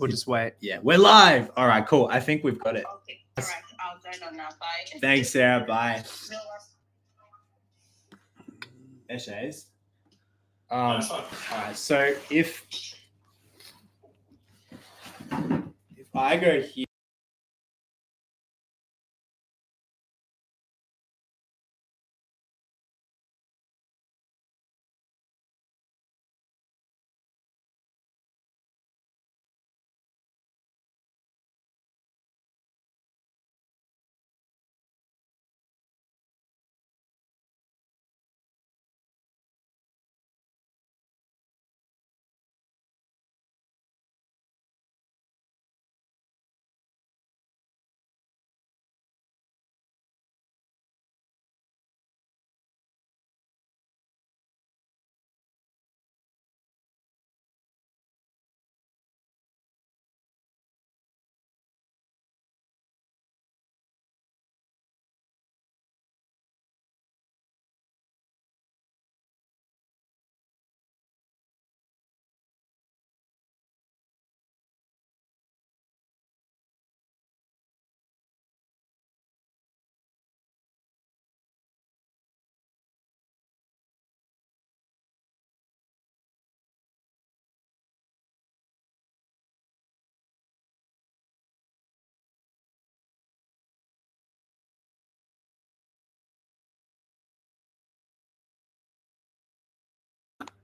We'll just wait. Yeah, we're live. All right, cool. I think we've got it. Okay. All right. I'll go on now. Bye. Thanks, Sarah. Bye. Essays. All right. So if I go here.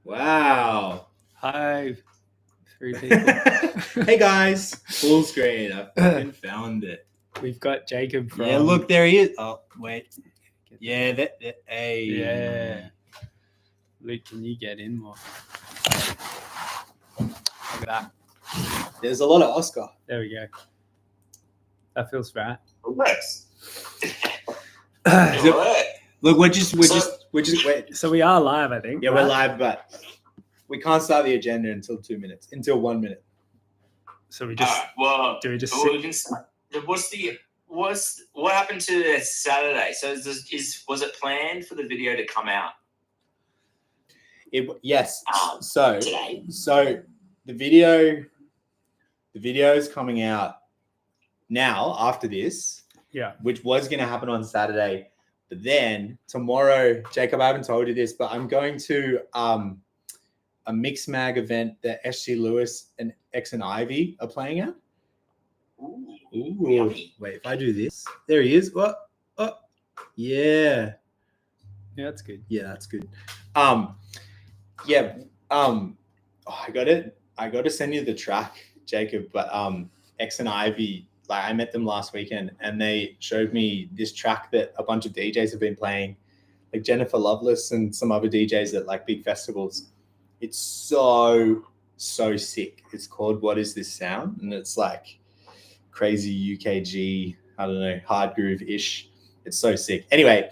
Wow. Hi, 3 people. Hey guys, full screen. I fucking found it. We've got Jacob from. Yeah, look, there he is. Oh, wait. Yeah, hey. Yeah. Luke, can you get in more? Look at that. There's a lot of Oscar. There we go. That feels right. Nice. Look, we're just wait. So we are live, I think. Yeah, right? we're live, but we can't start the agenda until 1 minute. So we just do we just well, sit? we can start. What happened to Saturday? So was it planned for the video to come out? Yes. Today. So the video is coming out now after this. Yeah. Which was going to happen on Saturday, but then tomorrow, Jacob, I haven't told you this, but I'm going to a Mix Mag event that SG Lewis and X and Ivy are playing at. Ooh. Wait, if I do this, there he is. What? Oh, yeah. Yeah, that's good. Yeah, that's good. Yeah. Oh, I got to send you the track, Jacob. But X and Ivy, like I met them last weekend, and they showed me this track that a bunch of DJs have been playing, like Jennifer Loveless and some other DJs at like big festivals. It's so sick. It's called "What Is This Sound?" and it's like crazy UKG, I don't know, hard groove ish. It's so sick. Anyway,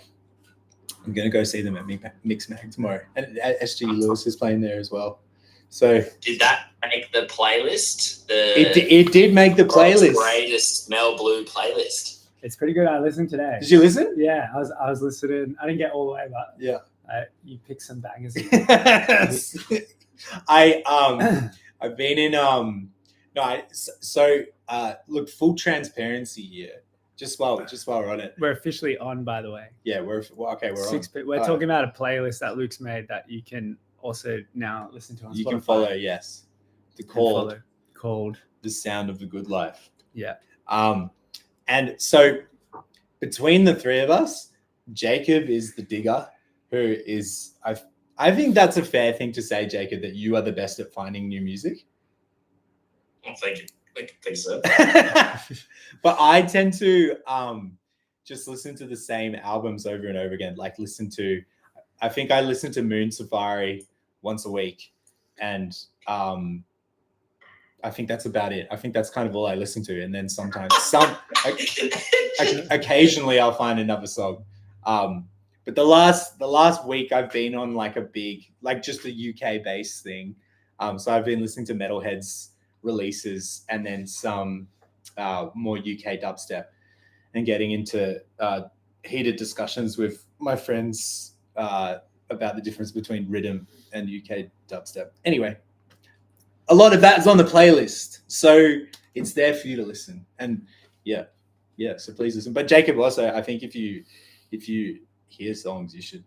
I'm gonna go see them at Mix Mag tomorrow, and SG Lewis is playing there as well. So did that make the playlist? It did make the playlist. Greatest Mel Blue playlist. It's pretty good. I listened today. Did you listen? Yeah, I was listening. I didn't get all the way, but yeah, you picked some bangers. I've been in look, full transparency here. Just while we're on it, we're officially on, by the way. Yeah, we're okay. We're talking about a playlist that Luke's made that you can also now listen to on Spotify. You can follow, yes. Called The Sound of the Good Life. Yeah. And so between the three of us, Jacob is the digger, who is I think that's a fair thing to say, Jacob, that you are the best at finding new music. Well, thank you. I think so. But I tend to just listen to the same albums over and over again. Like I think I listen to Moon Safari once a week, and I think that's about it. I think that's kind of all I listen to, and then sometimes occasionally I'll find another song. But the last week I've been on like a big, like just a UK based thing. So I've been listening to Metalhead's releases and then some more UK dubstep, and getting into heated discussions with my friends about the difference between rhythm and UK dubstep. Anyway, a lot of that is on the playlist, so it's there for you to listen. And yeah, so please listen. But Jacob, also, I think if you hear songs, you should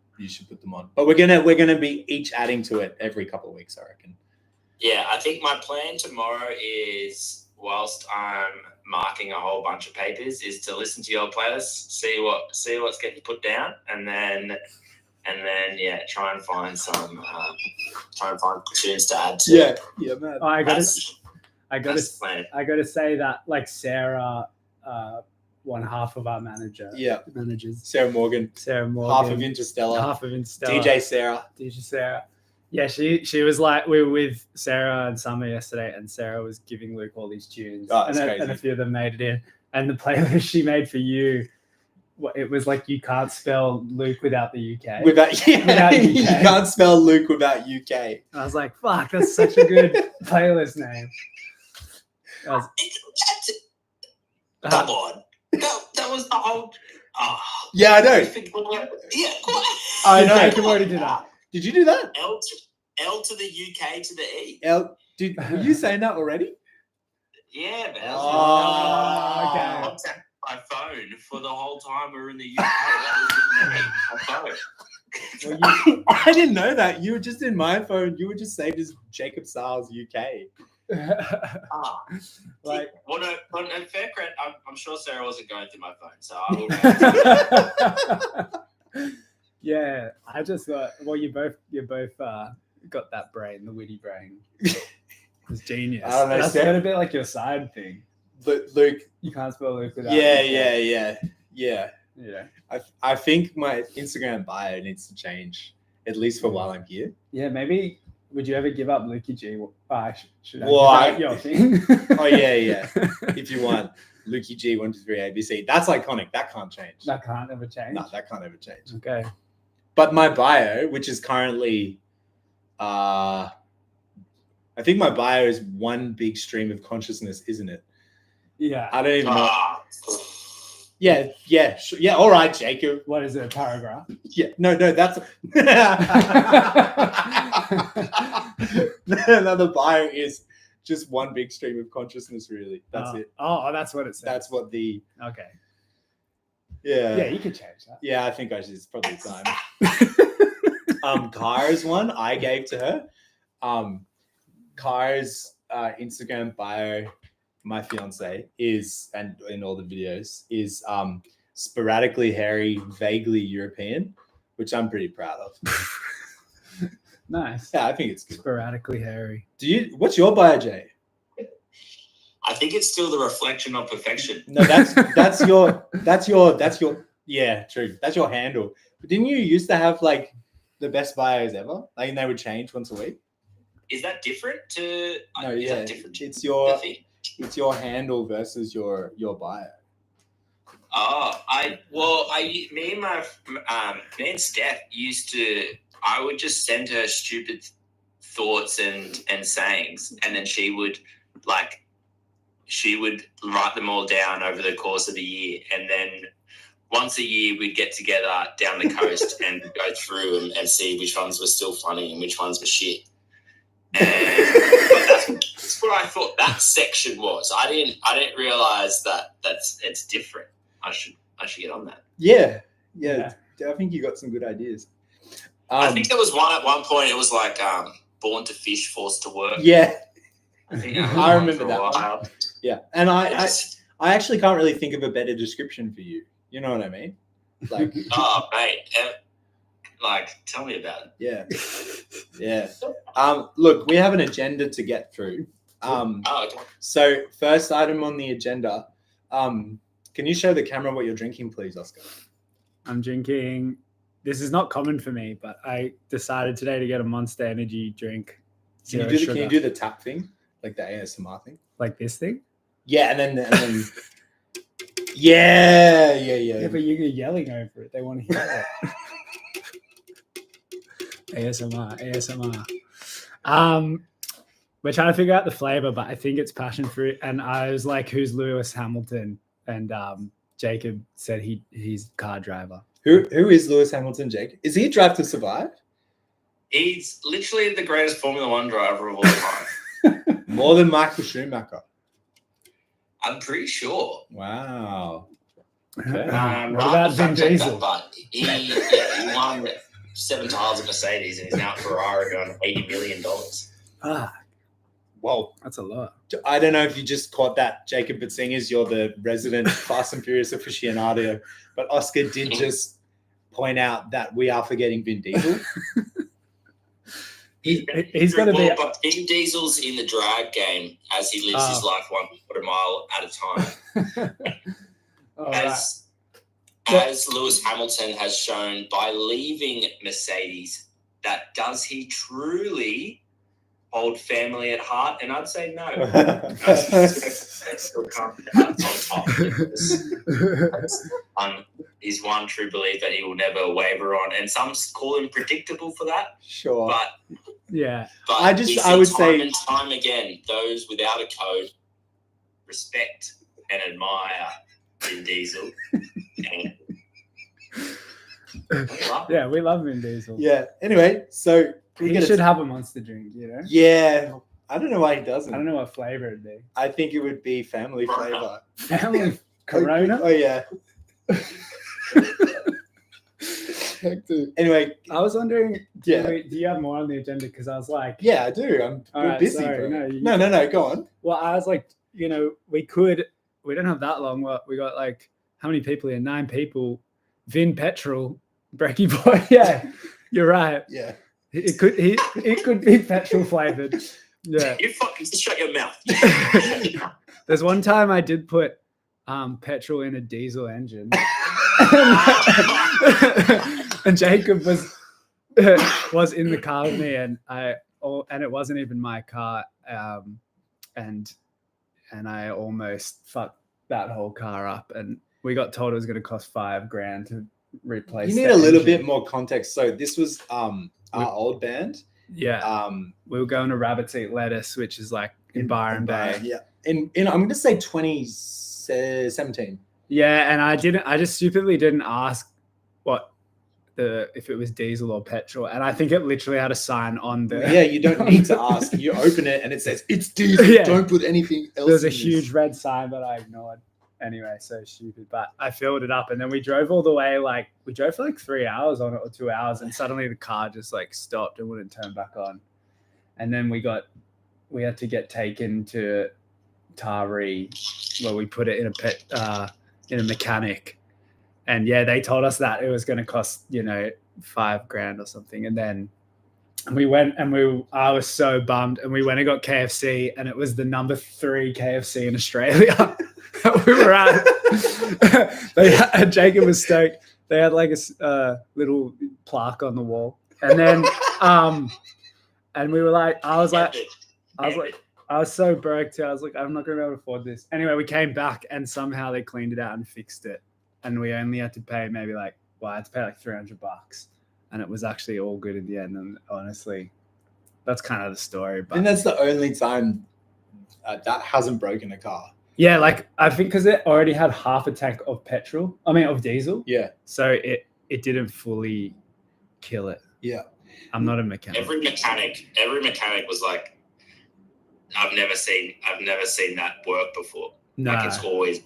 put them on. But we're gonna be each adding to it every couple of weeks, I reckon. Yeah, I think my plan tomorrow is, whilst I'm marking a whole bunch of papers, is to listen to your playlists, see what's getting put down, and then try and find tunes to add to. Yeah, man. Oh, I got That's the plan. to say that like Sarah, one half of our managers, Sarah Morgan, half of Interstellar, DJ Sarah. Yeah, she was like, we were with Sarah and Summer yesterday, and Sarah was giving Luke all these tunes, and a few of them made it in. And the playlist she made for you, it was like, you can't spell Luke without the UK. Without UK. You can't spell Luke without UK. And I was like, fuck, that's such a good playlist name. Come on. That was the whole... Oh. Yeah, I know. Yeah. I know. I can already do that. Did you do that? L to the UK to the E. Were you saying that already? Yeah, man. Okay. I tapped my phone for the whole time we were in the UK. That was in my phone. I didn't know that. You were just in my phone. You were just saved as Jacob Styles UK. Like, well, no, fair credit. I'm sure Sarah wasn't going through my phone, so I will. Yeah, I just thought, well, you both got that brain, the witty brain. It's genius. I don't know, that's got to be like your side thing. Luke, you can't spell Luke without. Yeah. I think my Instagram bio needs to change, at least for while I'm here. Yeah, maybe. Would you ever give up Lukey G? Should I give up your thing? Oh yeah. If you want Lukey G 1 2 3 ABC, that's iconic. That can't change. That can't ever change. No, that can't ever change. Okay. But my bio, which is currently, I think my bio is one big stream of consciousness, isn't it? Yeah. I don't even know. Yeah. All right, Jacob. What is it? A paragraph? Yeah. No, that's. The bio is just one big stream of consciousness. Really, that's it. Oh, that's what it says. That's what the. Okay. Yeah, you could change that. Yeah, I think it's probably time. Kara's one I gave to her. Kara's Instagram bio, my fiance, is, and in all the videos, is sporadically hairy, vaguely European, which I'm pretty proud of. Nice. Yeah, I think it's good. Sporadically hairy. What's your bio, Jay? I think it's still the reflection of perfection. No, that's your yeah, true. That's your handle. But didn't you used to have like the best bios ever? Like, and they would change once a week? Is that different to? No, is yeah. that different to it's your handle versus your bio. Oh, me and Steph used to. I would just send her stupid thoughts and sayings, and then she would write them all down over the course of the year, and then once a year we'd get together down the coast and go through them and see which ones were still funny and which ones were shit. And that's what I thought that section was. I didn't realize that it's different. I should get on that. Yeah. I think you got some good ideas. I think there was one at one point. It was like born to fish, forced to work. Yeah, I remember that one. Yeah, and I actually can't really think of a better description for you. You know what I mean? Like, oh, mate, like tell me about it. Yeah. Look, we have an agenda to get through. Okay. So first item on the agenda. Can you show the camera what you're drinking, please, Oscar? I'm drinking. This is not common for me, but I decided today to get a Monster Energy drink. Can you do the tap thing, like the ASMR thing, like this thing? Yeah, and then yeah. Yeah, but you're yelling over it. They want to hear it. ASMR. We're trying to figure out the flavor, but I think it's passion fruit. And I was like, "Who's Lewis Hamilton?" And Jacob said he's car driver. Who is Lewis Hamilton, Jake? Is he Drive to Survive? He's literally the greatest Formula One driver of all time. More than Michael Schumacher. I'm pretty sure. Wow. Okay. Right, What about Vin Diesel? But he won 7 titles of Mercedes and he's now at Ferrari on $80 million. Ah, Well, that's a lot. I don't know if you just caught that, Jacob, but seeing as you're the resident Fast and Furious aficionado, but Oscar did just point out that we are forgetting Vin Diesel. He's going to be. But Vin Diesel's in the drag game as he lives his life 1 quarter mile at a time. As Lewis Hamilton has shown by leaving Mercedes, that does he truly hold family at heart? And I'd say no. Still come out on top. He's one true belief that he will never waver on, and some call him predictable for that. Sure, but yeah, but I would say and time again, those without a code respect and admire Vin Diesel. Yeah, we love Vin Diesel. Yeah. Anyway, so he should have a monster drink, you know? Yeah. I don't know why he doesn't. I don't know what flavor it'd be. I think it would be family flavor. Family Corona? Oh, yeah. Anyway, I was wondering, do you have more on the agenda? Because I was like... Yeah, I do. I'm busy. Sorry, bro. No, go on. Well, I was like, we don't have that long. We got like, how many people here? 9 people. Vin Petrol, Brecky Boy. Yeah, you're right. Yeah. It could be petrol flavored. Yeah. You fucking shut your mouth. There's one time I did put petrol in a diesel engine. And Jacob was in the car with me, and it wasn't even my car, and I almost fucked that whole car up, and we got told it was going to cost $5,000 to replace. You need a little bit more context. So this was our old band. Yeah. We were going to Rabbits Eat Lettuce, which is like in Byron Bay. Yeah. In I'm going to say 2017. Yeah, and I just stupidly didn't ask if it was diesel or petrol, and I think it literally had a sign on the. Yeah, you don't need to ask. You open it and it says it's diesel. Yeah. Don't put anything else. There's a huge red sign that I ignored. Anyway, so stupid, but I filled it up, and then we drove all the way. We drove for like 3 hours on it, or 2 hours, and suddenly the car just like stopped and wouldn't turn back on. And then we had to get taken to Taree, where we put it in a mechanic. And yeah, they told us that it was going to cost, $5,000 or something. And then we went and I was so bummed. And we went and got KFC, and it was the number 3 KFC in Australia that we were at. Jacob was stoked. They had like a little plaque on the wall. And then, and we were like, I was so broke too. I was like, I'm not going to be able to afford this. Anyway, we came back and somehow they cleaned it out and fixed it. And we only had to pay I had to pay like $300, and it was actually all good in the end. And honestly, that's kind of the story. But and that's the only time that hasn't broken a car. Yeah, I think because it already had half a tank of of diesel. Yeah. So it didn't fully kill it. Yeah. I'm not a mechanic. Every mechanic was like, I've never seen that work before. No. Like it's always.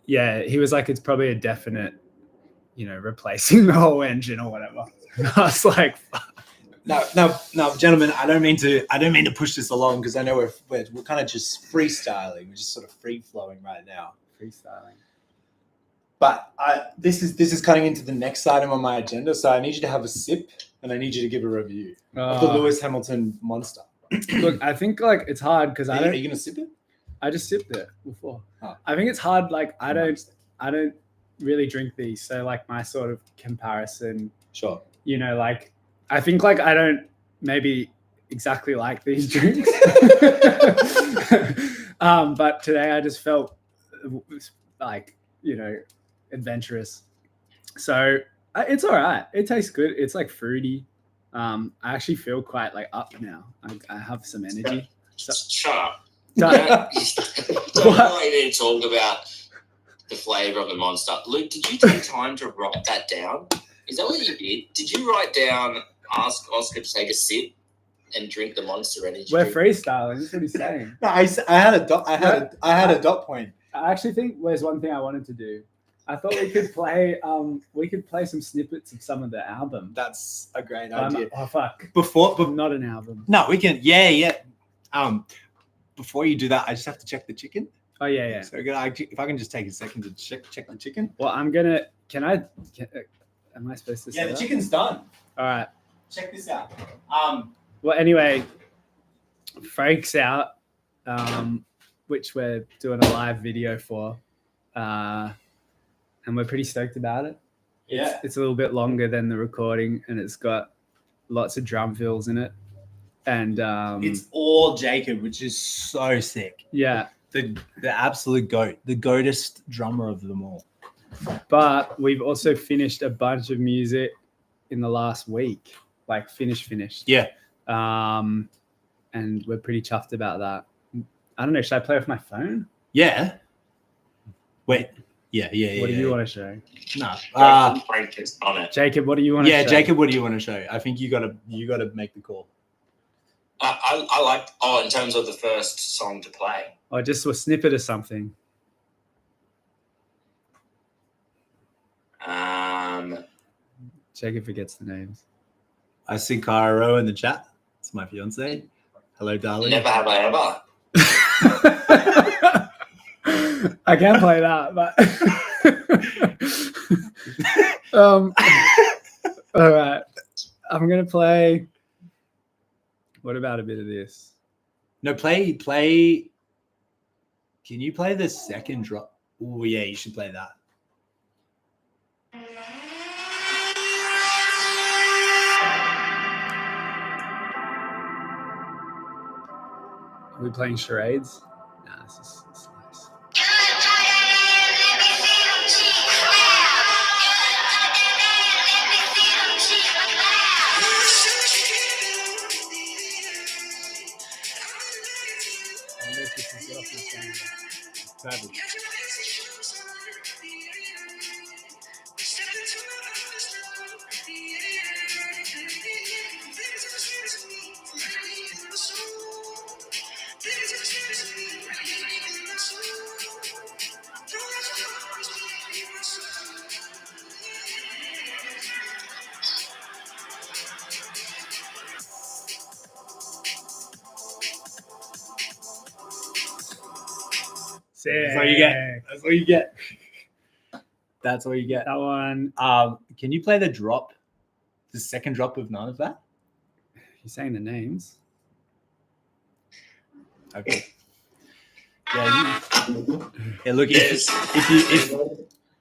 Yeah, he was like, it's probably a definite, replacing the whole engine or whatever. I was like, fuck. No, gentlemen, I don't mean to push this along, because I know we're kind of just freestyling. We're just sort of free flowing right now. Freestyling. But this is cutting into the next item on my agenda. So I need you to have a sip, and I need you to give a review of the Lewis Hamilton Monster. Look, I think it's hard because Are you gonna sip it? I just sipped it before. Oh. I think it's hard. I don't really drink these, so my sort of comparison. Sure. I think I don't maybe exactly like these drinks, but today I just felt adventurous. So it's all right. It tastes good. It's fruity. I actually feel quite up now. I have some energy. Shut up. Don't need to talk about the flavour of the Monster. Luke, did you take time to write that down? Is that what you did? Did you write down, ask Oscar to take a sip? and drink the Monster Energy. We're freestyling. That's what he's saying. No, I had a dot point. I actually think there's one thing I wanted to do. I thought we could play some snippets of some of the album. That's a great idea. Oh fuck! But not an album. No, we can. Yeah. Before you do that, I just have to check the chicken. Oh yeah. So if I can just take a second to check the chicken. Well, am I supposed to? Yeah, the chicken's done. All right. Check this out. Well, anyway, Frake's out, which we're doing a live video for, and we're pretty stoked about it. It's a little bit longer than the recording, and it's got lots of drum fills in it, and it's all Jacob, which is so sick. Yeah, the absolute goat, the goatest drummer of them all. But we've also finished a bunch of music in the last week, like finished. Yeah. And we're pretty chuffed about that. I don't know. Should I play with my phone? Yeah. Wait. Yeah. What do you want to show? No. Frank is on it. Jacob, what do you want to show? Yeah, Jacob, what do you want to show? I think you gotta make the call. I like. In terms of the first song to play. Or just a snippet of something. Jacob forgets the names. I see Cairo in the chat. It's my fiance. Hello, darling. Never have I ever. I can play that, but all right. I'm gonna play. What about a bit of this? No, play. Can you play the second drop? Oh yeah, you should play that. Are we playing charades? Nah, this is nice. That's all you get. That's all you get. That's all you get. That one. Can you play the drop? The second drop of none of that? You're saying the names. Okay. Yeah. Look. There's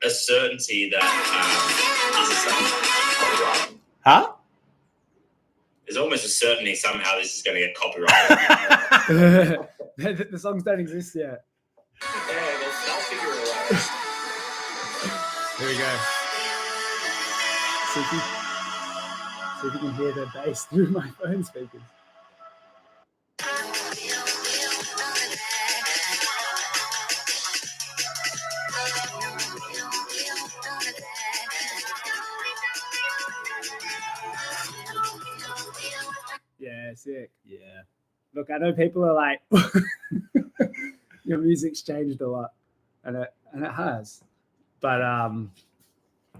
a certainty that this is copyright. Huh? There's almost a certainty somehow this is going to get copyrighted. The songs don't exist yet. Yeah, they'll figure it out. Here we go. See if you can hear the bass through my phone speakers. Yeah, sick. Yeah. Look, I know people are like, your music's changed a lot, and it has. But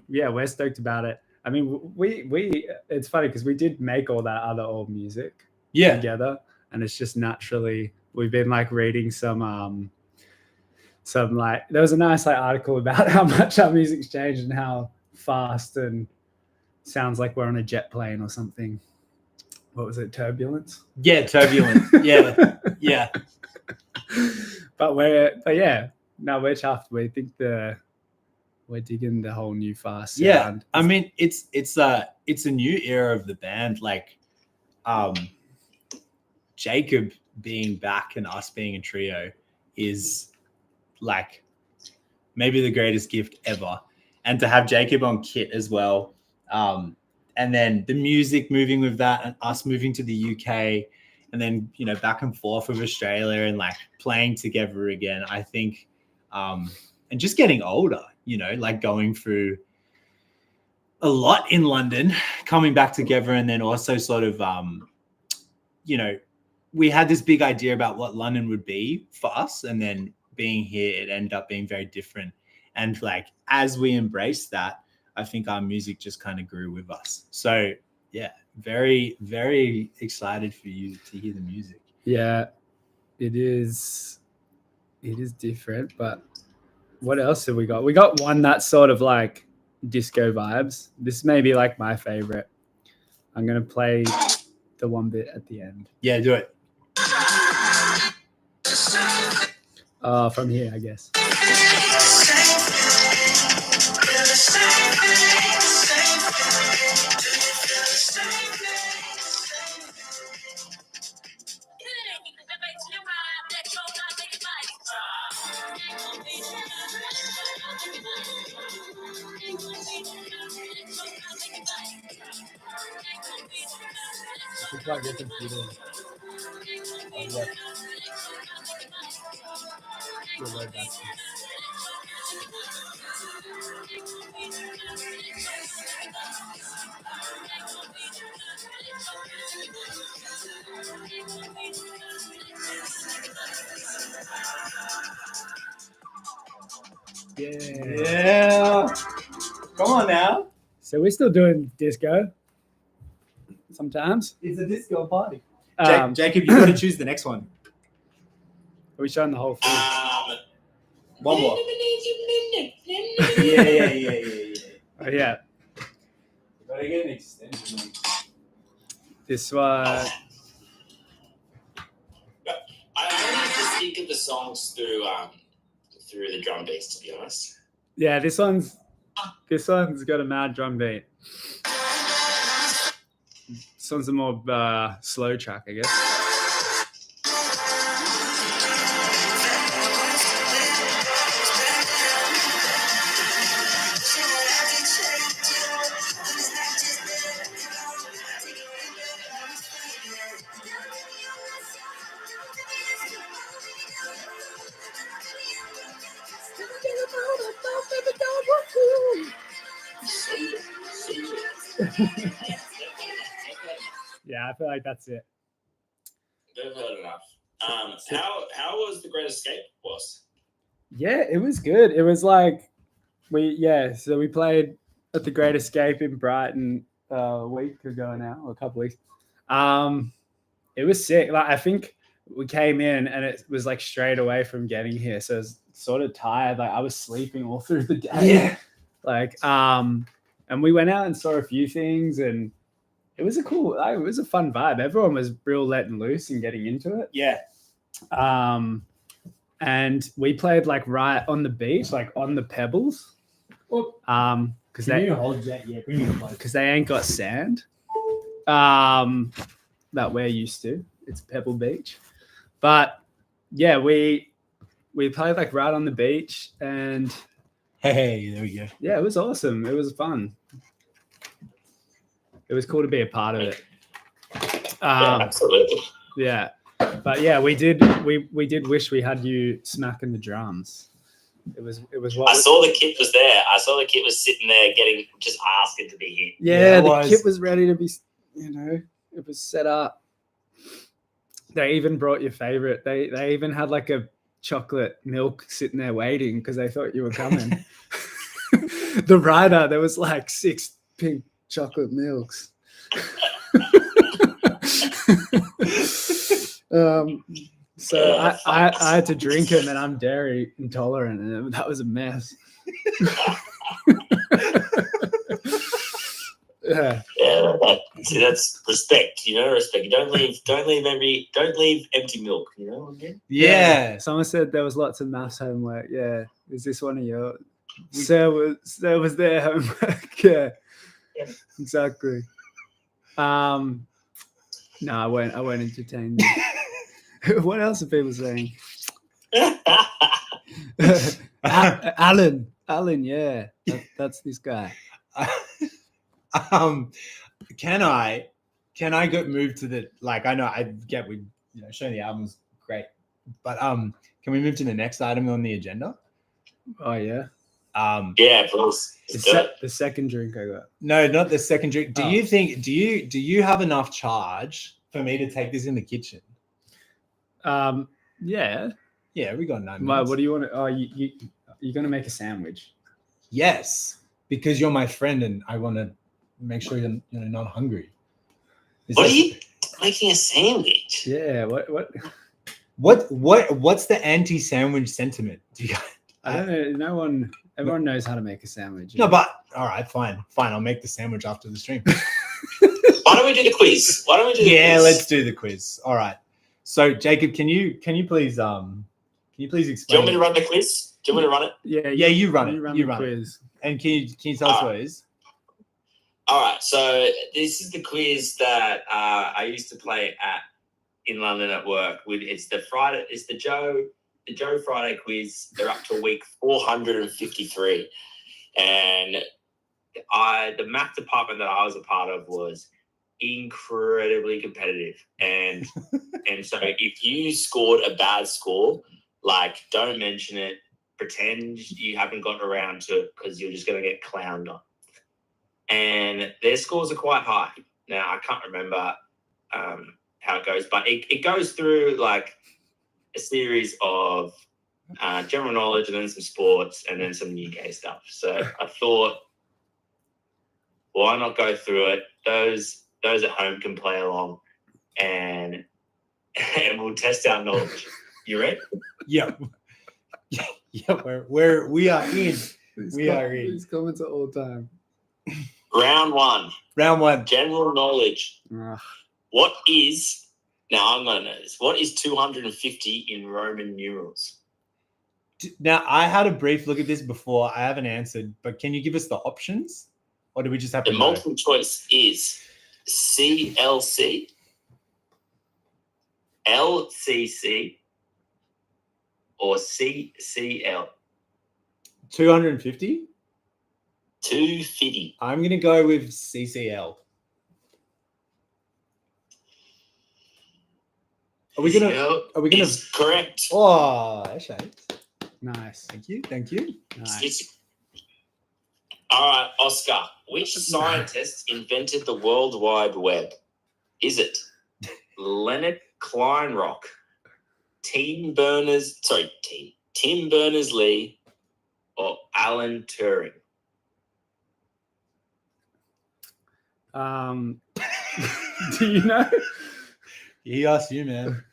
yeah, we're stoked about it. I mean, we it's funny because we did make all that other old music together, and it's just naturally we've been like reading some like there was a nice like article about how much our music's changed and how fast and sounds like we're on a jet plane or something. What was it? Turbulence? Yeah, turbulence. Yeah. But yeah, no, we're chuffed. We think we're digging the whole new fast sound. Yeah, I mean, it's a new era of the band. Like, Jacob being back and us being a trio is like maybe the greatest gift ever. And to have Jacob on kit as well, and then the music moving with that, and us moving to the UK, and then back and forth with Australia and like playing together again. I think, and just getting older. Like going through a lot in London, coming back together, and then also sort of, we had this big idea about what London would be for us, and then being here, it ended up being very different. And like as we embraced that, I think our music just kind of grew with us. So yeah, very, very excited for you to hear the music. Yeah, it is different, but what else have we got? We got one that's sort of like disco vibes. This may be like my favorite. I'm gonna play the one bit at the end. Yeah, do it. From here, I guess. Plug your computer. Yeah. Come on now. So we're still doing disco. Sometimes it's a disco party. Jacob, you got to choose the next one. Are we showing the whole thing? One more. Yeah. Oh yeah. Gotta get an extension. This one. I only just think of the songs through the drum beats, to be honest. Yeah, this one's got a mad drum beat. This one's a more slow track, I guess. Yeah, I feel like that's it. They've heard enough. How was the Great Escape, boss? Yeah, it was good. It was like so we played at the Great Escape in Brighton a week ago now, or a couple weeks. It was sick. Like I think we came in and it was like straight away from getting here, so I was sort of tired. Like I was sleeping all through the day. Yeah. Like and we went out and saw a few things, and it was it was a fun vibe. Everyone was real letting loose and getting into it. Yeah. And we played like right on the beach, like on the pebbles. Because they hold that, yeah, because they ain't got sand. That we're used to. It's Pebble Beach. But yeah, we played like right on the beach, and hey, there we go. Yeah, it was awesome. It was fun. It was cool to be a part of it. Yeah, absolutely. Yeah, but yeah, we did wish we had you smacking the drums. It was what I saw the kit was there. I saw the kit was sitting there just asking to be hit. Yeah, the kit was ready to be, it was set up. They even brought your favorite. They even had like a chocolate milk sitting there waiting because they thought you were coming. The rider, there was like 6 pink chocolate milks. So I had to drink them, and I'm dairy intolerant, and that was a mess. Yeah. See, that's respect. Respect. You don't leave empty milk. You know what I mean? Yeah. Someone said there was lots of maths homework. Yeah. Is this one of your? There was their homework. Yeah. Exactly. No, I won't entertain you. What else are people saying? Alan, yeah, that's this guy. Can I go move to the, like, I know I get we showing the album's great, but can we move to the next item on the agenda? Oh yeah. Yeah, please. The second drink I got. No, not the second drink. Do you think do you have enough charge for me to take this in the kitchen? Yeah. Yeah, we got 9 Why, minutes. what do you want to? Oh, you're gonna make a sandwich. Yes, because you're my friend and I want to make sure you're not hungry. What are you making a sandwich? Yeah. What's the anti-sandwich sentiment? I don't know. Everyone knows how to make a sandwich. No, but all right, fine. I'll make the sandwich after the stream. Why don't we do the quiz? Yeah, let's do the quiz. All right. So Jacob, can you please explain? Do you want me to run the quiz? Do you want me to run it? Yeah, you run it. You run the quiz. And can you tell us what it is? All right. So this is the quiz that I used to play in London at work. It's the Joe Friday quiz. They're up to week 453, and the math department that I was a part of was incredibly competitive, and so if you scored a bad score, like, don't mention it, pretend you haven't gotten around to it, because you're just going to get clowned on. And their scores are quite high. Now I can't remember how it goes, but it goes through like a series of general knowledge, and then some sports, and then some UK stuff. So I thought, why not go through it? Those at home can play along, and we'll test our knowledge. You ready? Yeah. Yeah, we are in. These comments are all time. Round one. General knowledge. Ugh. What is, now I'm going to know this, what is 250 in Roman numerals? Now, I had a brief look at this before. I haven't answered, but can you give us the options? Or do we just have to The multiple choice is CLC, LCC, or CCL. 250? 250. I'm going to go with CCL. Are we gonna? It's correct. Oh, that's right. Nice. Thank you. Nice. All right, Oscar. Which scientist invented the World Wide Web? Is it Leonard Kleinrock, Tim Berners-Lee, or Alan Turing? Do you know? He asked you, man.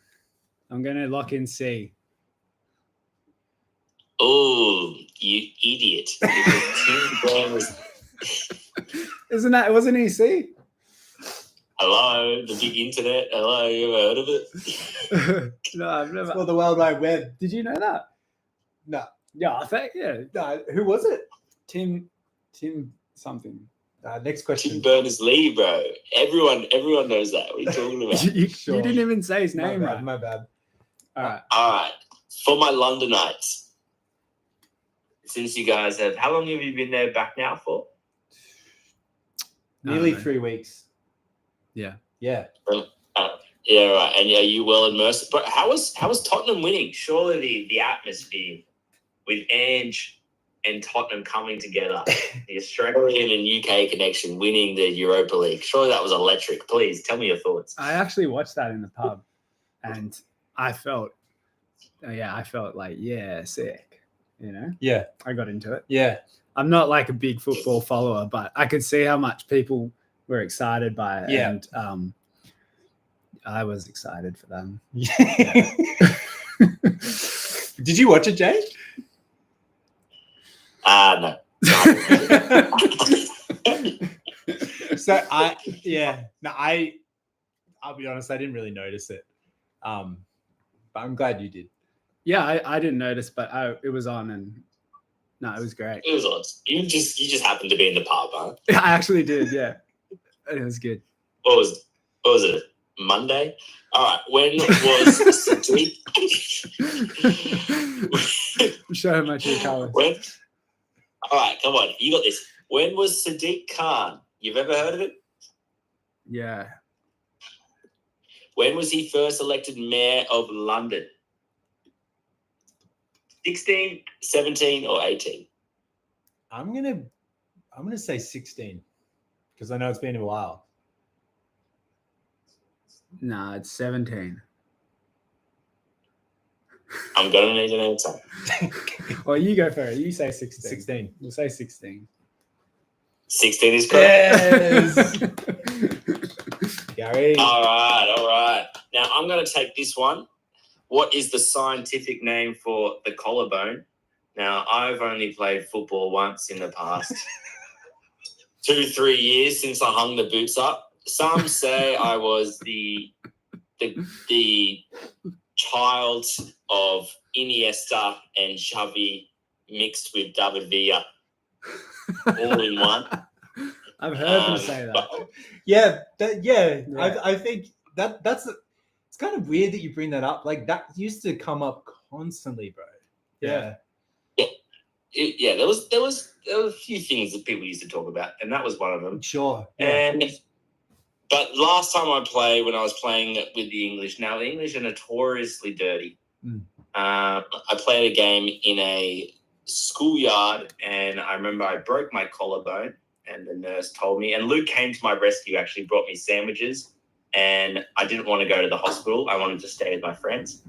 I'm gonna lock in C. Oh, you idiot! It was Tim Berners. Wasn't he C? Hello, the big internet. Hello, you ever heard of it? No, I've never. It's called the World Wide Web. Did you know that? No. Yeah, I think No, who was it? Tim something. Next question. Tim Berners-Lee, bro. Everyone knows that. What are you talking about? You didn't even say his name right. My bad. All right. For my Londonites, since you guys how long have you been there back now for? Nearly 3 weeks. Yeah. Yeah, right. And are you well immersed? But how was Tottenham winning? Surely the atmosphere with Ange and Tottenham coming together, the Australian and UK connection winning the Europa League. Surely that was electric. Please tell me your thoughts. I actually watched that in the pub, and I felt like, yeah, sick. You know? Yeah. I got into it. Yeah. I'm not like a big football follower, but I could see how much people were excited by it. Yeah. And I was excited for them. Yeah. Did you watch it, Jay? No. So I'll be honest, I didn't really notice it. But I'm glad you did. Yeah, I didn't notice, but it was on, and no, it was great. It was on. You just happened to be in the pub, huh? I actually did, yeah. It was good. What was it? Monday? All right. When was Sadiq? Show my true colors. All right, come on. You got this. When was Sadiq Khan? You've ever heard of it? Yeah. When was he first elected mayor of London? 16, 17, or 18? I'm gonna say 16 because I know it's been a while. No, it's 17. I'm gonna need an answer. Well, you go for it. You say 16. 16. We'll say 16. 16 is correct. Yes. Gary. All right. Now I'm going to take this one. What is the scientific name for the collarbone? Now, I've only played football once in the past 2-3 years since I hung the boots up. Some say I was the child of Iniesta and Xavi mixed with David Villa, all in one. I've heard them say that. I think that's it's kind of weird that you bring that up. Like that used to come up constantly, bro. Yeah. There was a few things that people used to talk about, and that was one of them. Sure. Yeah. But last time I played, when I was playing with the English, now the English are notoriously dirty. I played a game in a schoolyard, and I remember I broke my collarbone, and the nurse told me, and Luke came to my rescue, actually brought me sandwiches, and I didn't want to go to the hospital. I wanted to stay with my friends,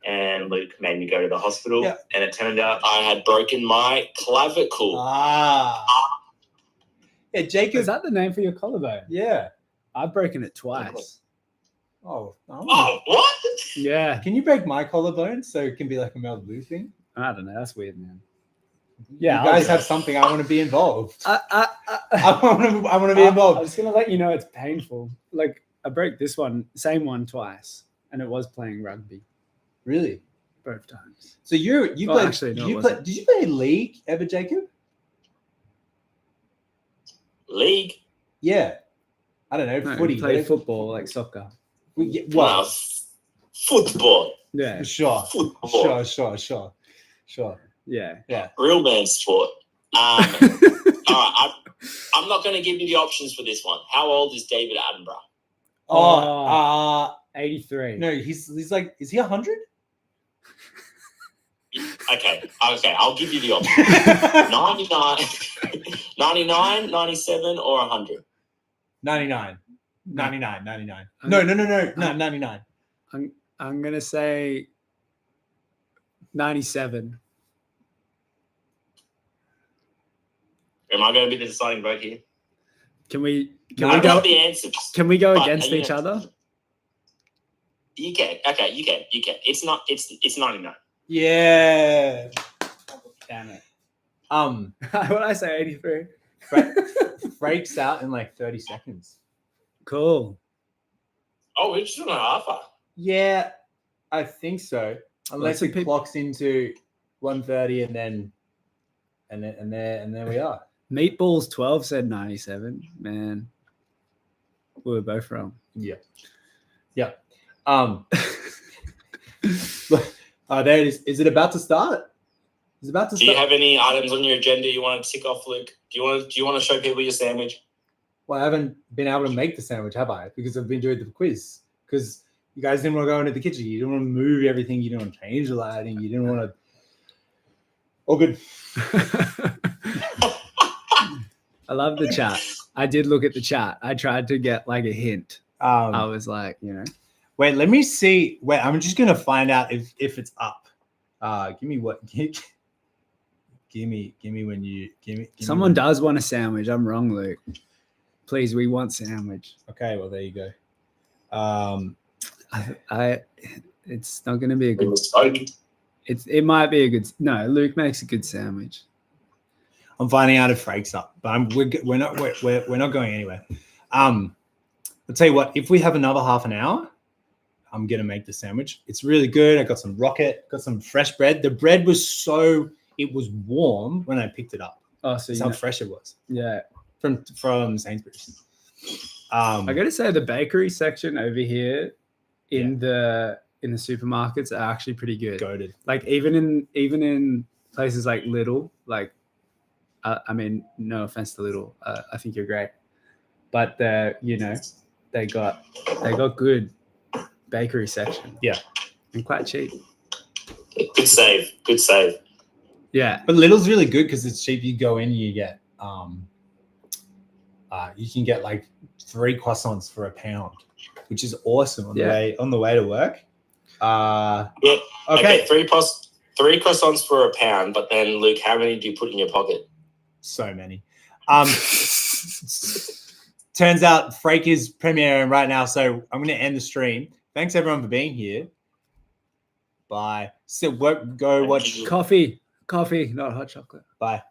and Luke made me go to the hospital, and it turned out I had broken my clavicle. Yeah, Jacob. Is that the name for your collarbone? Yeah. I've broken it twice. Oh, what? Yeah. Can you break my collarbone so it can be like a Mel Blue thing? I don't know. That's weird, man. Yeah, you guys have something. I want to be involved. I want to be involved. I was gonna let you know it's painful. Like I broke this one, same one twice, and it was playing rugby. Really? Both times. So you played. Actually, no, did you play league ever, Jacob? League? Yeah. I don't know. No, footy. Play football like soccer. Football. Yeah. Sure. Football. Sure. Yeah. Real man sport. All right. I'm not going to give you the options for this one. How old is David Attenborough? 83. No, he's like, is he 100? Okay. I'll give you the options. 99, 97, or 100. 99. 99. No, 99. I'm gonna say 97. Am I going to be the deciding vote here? Can we I go got the answers. Can we go against each other? You can. Okay, you can. It's 99. Yeah. Damn it. What did I say? 83. Breaks out in like 30 seconds. Cool. Oh, we're just on a half hour. Yeah, I think so. Unless it clocks into 1:30 and there we are. Meatballs 12 said 97. Man, we were both wrong. Yeah. There it is. Is it about to start? Do you have any items on your agenda you want to tick off, Luke? Do you want to show people your sandwich? Well, I haven't been able to make the sandwich, have I? Because I've been doing the quiz. Because you guys didn't want to go into the kitchen. You didn't want to move everything. You didn't want to change the lighting. You didn't want to. Oh, good. I love the chat. I did look at the chat. I tried to get like a hint. I was like, Wait, let me see. Wait, I'm just gonna find out if it's up. Give me what? Give me when you give me. Someone does want a sandwich. I'm wrong, Luke. Please, we want sandwich. Okay, well there you go. It's not gonna be a good. It might be a good. No, Luke makes a good sandwich. I'm finding out if Frake's up, but we're not going anywhere. I'll tell you what. If we have another half an hour, I'm gonna make the sandwich. It's really good. I got some rocket, got some fresh bread. The bread was it was warm when I picked it up. Oh, so that's how fresh it was. Yeah, from Sainsbury's. I gotta say the bakery section over here in the supermarkets are actually pretty good. Goated. Like even in places like Lidl, like I mean, no offense to Lidl, I think you're great, but they got good bakery section. Yeah, and quite cheap. Good save. Yeah, but Lidl's really good because it's cheap. You go in, you get you can get like 3 croissants for £1. which is awesome on the way to work. Yep. Okay. 3 croissants for £1, but then Luke, how many do you put in your pocket? So many. Turns out Frake is premiering right now, so I'm going to end the stream. Thanks everyone for being here. Bye. So go watch coffee, not hot chocolate. Bye.